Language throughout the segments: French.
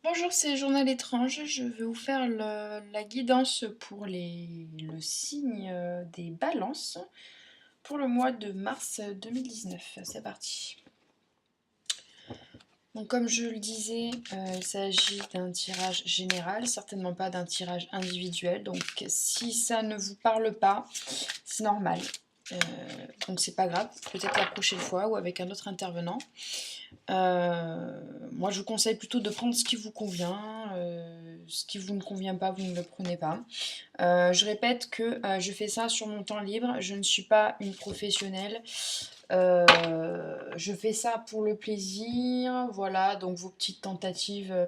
Bonjour, c'est Journal étrange. Je vais vous faire la guidance pour le signe des balances pour le mois de mars 2019. C'est parti. Donc comme je le disais, il s'agit d'un tirage général, certainement pas d'un tirage individuel. Donc si ça ne vous parle pas, c'est normal. Euh, donc c'est pas grave, peut-être la prochaine fois ou avec un autre intervenant. Moi, je vous conseille plutôt de prendre ce qui vous convient. Ce qui vous ne convient pas, vous ne le prenez pas. Je répète que je fais ça sur mon temps libre. Je ne suis pas une professionnelle. Je fais ça pour le plaisir. Voilà, donc vos petites tentatives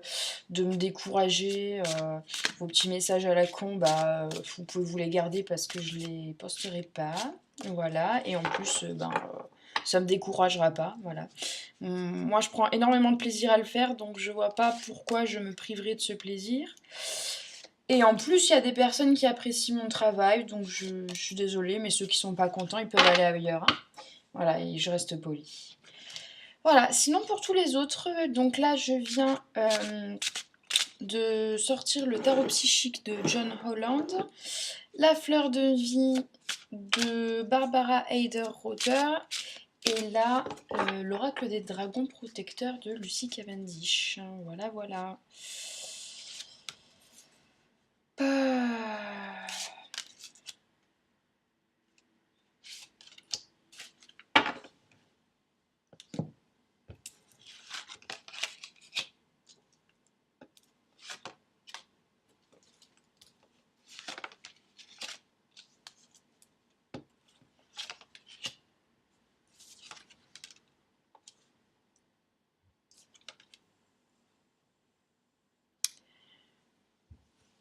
de me décourager, vos petits messages à la con, bah, vous pouvez vous les garder parce que je les posterai pas. Voilà, et en plus, ça me découragera pas. Voilà. Moi, je prends énormément de plaisir à le faire, donc je vois pas pourquoi je me priverais de ce plaisir. Et en plus, il y a des personnes qui apprécient mon travail, donc je suis désolée, mais ceux qui sont pas contents, ils peuvent aller ailleurs, hein. Voilà, et je reste polie. Voilà, sinon pour tous les autres, donc là, je viens de sortir le tarot psychique de John Holland, la fleur de vie de Barbara Heider-Rother, et là, l'oracle des dragons protecteurs de Lucy Cavendish. Voilà, voilà. Ah.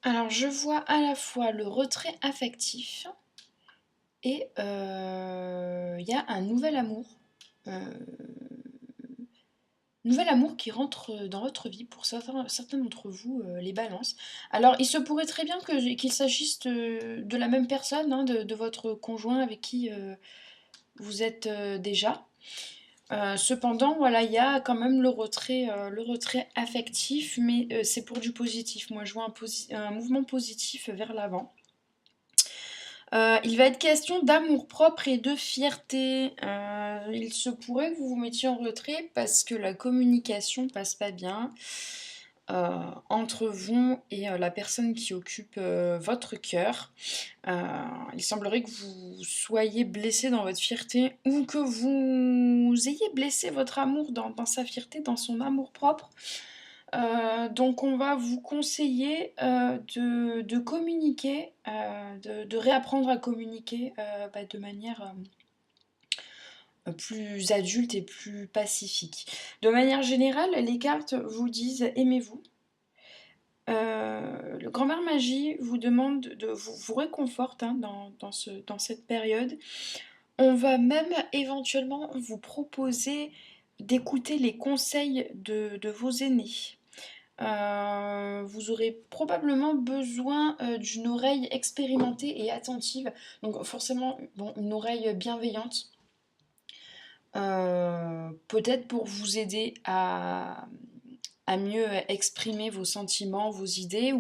Alors, je vois à la fois le retrait affectif et il y a un nouvel amour. Euh, Nouvel amour qui rentre dans votre vie pour certains d'entre vous, les balances. Alors, il se pourrait très bien qu'il s'agisse de la même personne, hein, de votre conjoint avec qui vous êtes déjà. Cependant, voilà, il y a quand même le retrait affectif, mais c'est pour du positif. Moi, je vois un mouvement positif vers l'avant. Il va être question d'amour-propre et de fierté. Il se pourrait que vous vous mettiez en retrait parce que la communication passe pas bien entre vous et la personne qui occupe votre cœur. Il semblerait que vous soyez blessé dans votre fierté ou que vous ayez blessé votre amour dans sa fierté, dans son amour-propre. Donc on va vous conseiller de communiquer, de réapprendre à communiquer de manière plus adulte et plus pacifique. De manière générale, les cartes vous disent aimez-vous. Le grand-mère magie vous demande vous réconforte, hein, dans cette période. On va même éventuellement vous proposer d'écouter les conseils de vos aînés. Vous aurez probablement besoin d'une oreille expérimentée et attentive, donc forcément une oreille bienveillante, peut-être pour vous aider à mieux exprimer vos sentiments, vos idées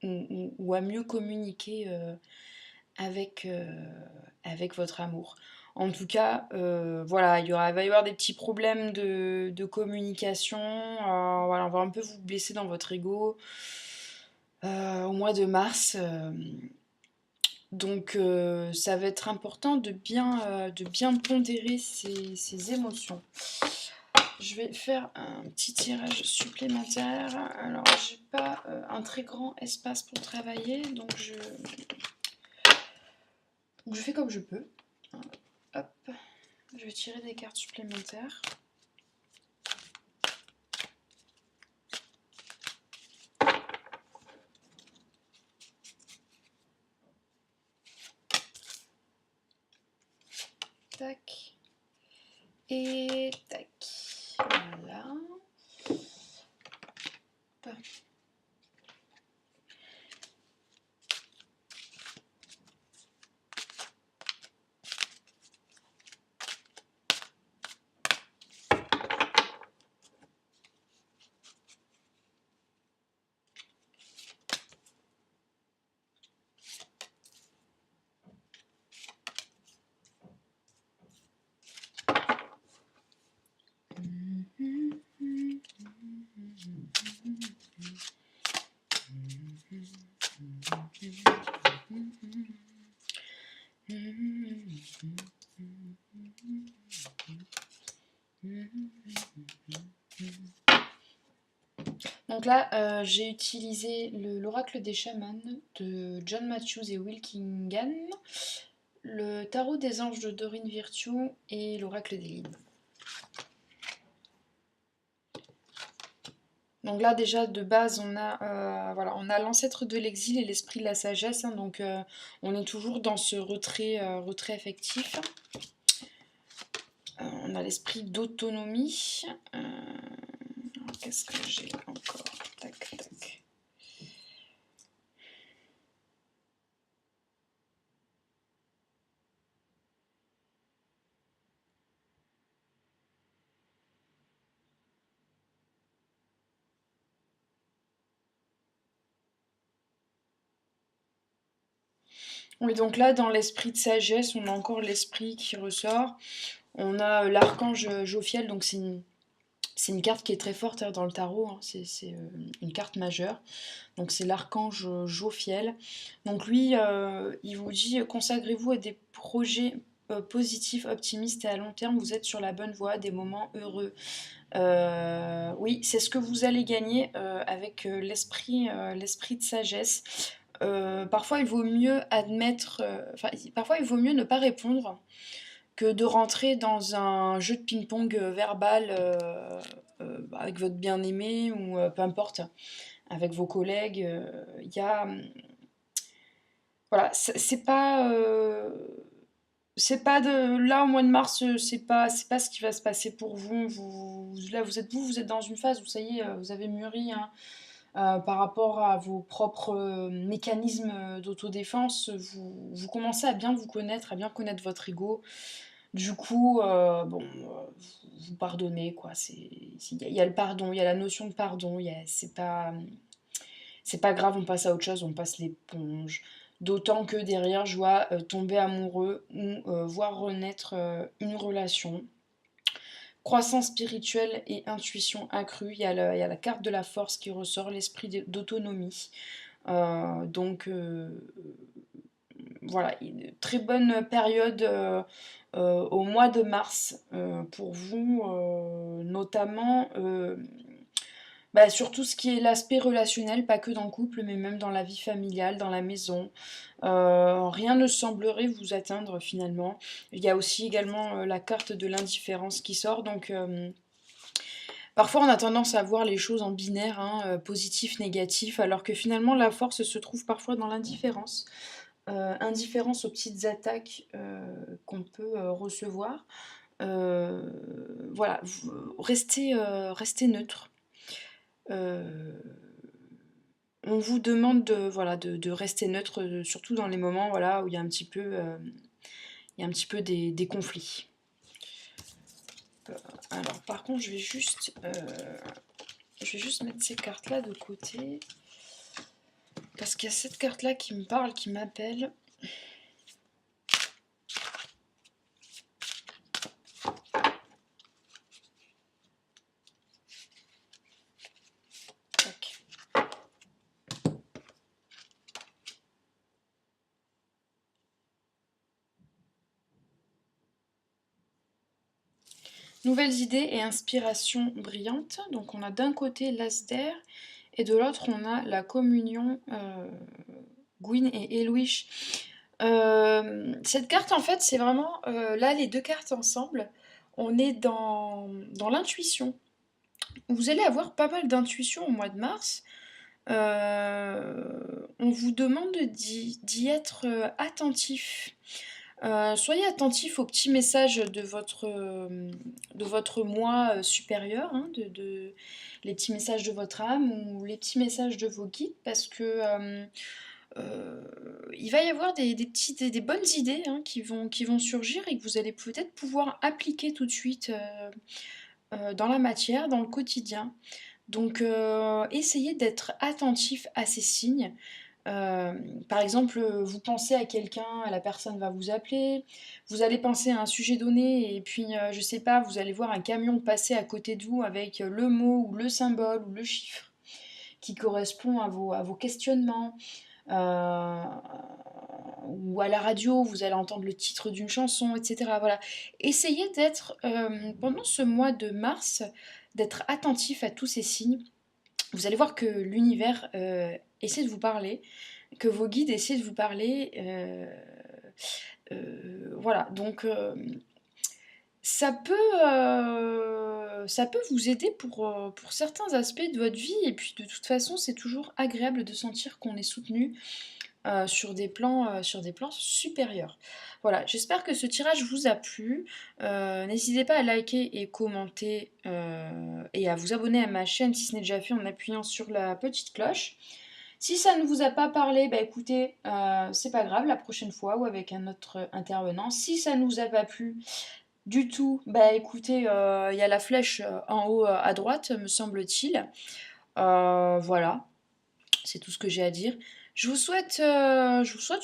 ou à mieux communiquer avec votre amour. En tout cas, voilà, va y avoir des petits problèmes de communication. Voilà, on va un peu vous blesser dans votre ego au mois de mars. Donc, ça va être important de bien pondérer ses émotions. Je vais faire un petit tirage supplémentaire. Alors, j'ai pas un très grand espace pour travailler, donc je fais comme je peux. Hop, je vais tirer des cartes supplémentaires. Tac. Et tac. Voilà. Hop. Donc là, j'ai utilisé l'oracle des chamans de John Matthews et Will Kingan, le tarot des anges de Doreen Virtue et l'oracle des lignes. Donc là déjà de base voilà, on a l'ancêtre de l'exil et l'esprit de la sagesse, hein, donc on est toujours dans ce retrait affectif. On a l'esprit d'autonomie. Qu'est-ce que j'ai encore? Tac, tac. Oui, donc là, dans l'esprit de sagesse, on a encore l'esprit qui ressort. On a l'archange Jophiel, donc c'est une carte qui est très forte, hein, dans le tarot, hein, c'est une carte majeure. Donc c'est l'archange Jophiel. Donc lui, il vous dit consacrez-vous à des projets positifs, optimistes et à long terme, vous êtes sur la bonne voie, des moments heureux. Oui, c'est ce que vous allez gagner avec l'esprit de sagesse. Parfois, il vaut mieux parfois, il vaut mieux ne pas répondre que de rentrer dans un jeu de ping-pong verbal avec votre bien-aimé ou peu importe, avec vos collègues. Il y a. Voilà, c'est pas de là au mois de mars, c'est pas ce qui va se passer pour vous. Là vous êtes dans une phase où ça y est, vous avez mûri, hein, par rapport à vos propres mécanismes d'autodéfense. Vous commencez à bien vous connaître, à bien connaître votre ego. Du coup, bon, vous pardonnez quoi. Il y a le pardon, il y a la notion de pardon. C'est pas grave, on passe à autre chose, on passe l'éponge. D'autant que derrière, je vois tomber amoureux ou voir renaître une relation. Croissance spirituelle et intuition accrue. Il y a la carte de la force qui ressort, l'esprit d'autonomie. Donc voilà, une très bonne période au mois de mars pour vous, notamment bah, sur tout ce qui est l'aspect relationnel, pas que dans le couple, mais même dans la vie familiale, dans la maison. Rien ne semblerait vous atteindre finalement. Il y a aussi également la carte de l'indifférence qui sort, donc parfois on a tendance à voir les choses en binaire, hein, positif, négatif, alors que finalement la force se trouve parfois dans l'indifférence. Indifférence aux petites attaques qu'on peut recevoir. Euh, voilà, restez neutre. Euh, on vous demande voilà, de rester neutre, surtout dans les moments voilà, où il y a un petit peu, il y a un petit peu des conflits. Alors par contre, je vais juste mettre ces cartes-là de côté. Parce qu'il y a cette carte-là qui me parle, qui m'appelle. Tac. Nouvelles idées et inspirations brillantes. Donc on a d'un côté l'As d'air et de l'autre on a la communion Gwyn et Elouish. Cette carte en fait c'est vraiment là les deux cartes ensemble. On est dans l'intuition. Vous allez avoir pas mal d'intuition au mois de mars. On vous demande d'y être attentif. Soyez attentif aux petits messages de votre moi supérieur, hein, les petits messages de votre âme ou les petits messages de vos guides, parce que il va y avoir des bonnes idées, hein, qui vont surgir et que vous allez peut-être pouvoir appliquer tout de suite dans la matière, dans le quotidien. Donc essayez d'être attentif à ces signes. Euh, Par exemple, vous pensez à quelqu'un, la personne va vous appeler, vous allez penser à un sujet donné et puis je sais pas, vous allez voir un camion passer à côté de vous avec le mot ou le symbole ou le chiffre qui correspond à vos questionnements. Euh, ou à la radio, vous allez entendre le titre d'une chanson, etc. Voilà. Essayez d'être, pendant ce mois de mars, d'être attentif à tous ces signes vous allez voir que l'univers essaie de vous parler, que vos guides essaient de vous parler. Voilà, donc ça peut vous aider pour certains aspects de votre vie. Et puis de toute façon, c'est toujours agréable de sentir qu'on est soutenu sur des plans supérieurs. Voilà, j'espère que ce tirage vous a plu. N'hésitez pas à liker et commenter et à vous abonner à ma chaîne si ce n'est déjà fait en appuyant sur la petite cloche. Si ça ne vous a pas parlé, bah écoutez, c'est pas grave, la prochaine fois ou avec un autre intervenant. Si ça ne vous a pas plu du tout, bah écoutez, il y a la flèche en haut à droite, me semble-t-il. Voilà, c'est tout ce que j'ai à dire. Je vous souhaite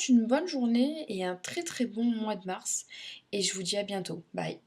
une bonne journée et un très très bon mois de mars. Et je vous dis à bientôt. Bye.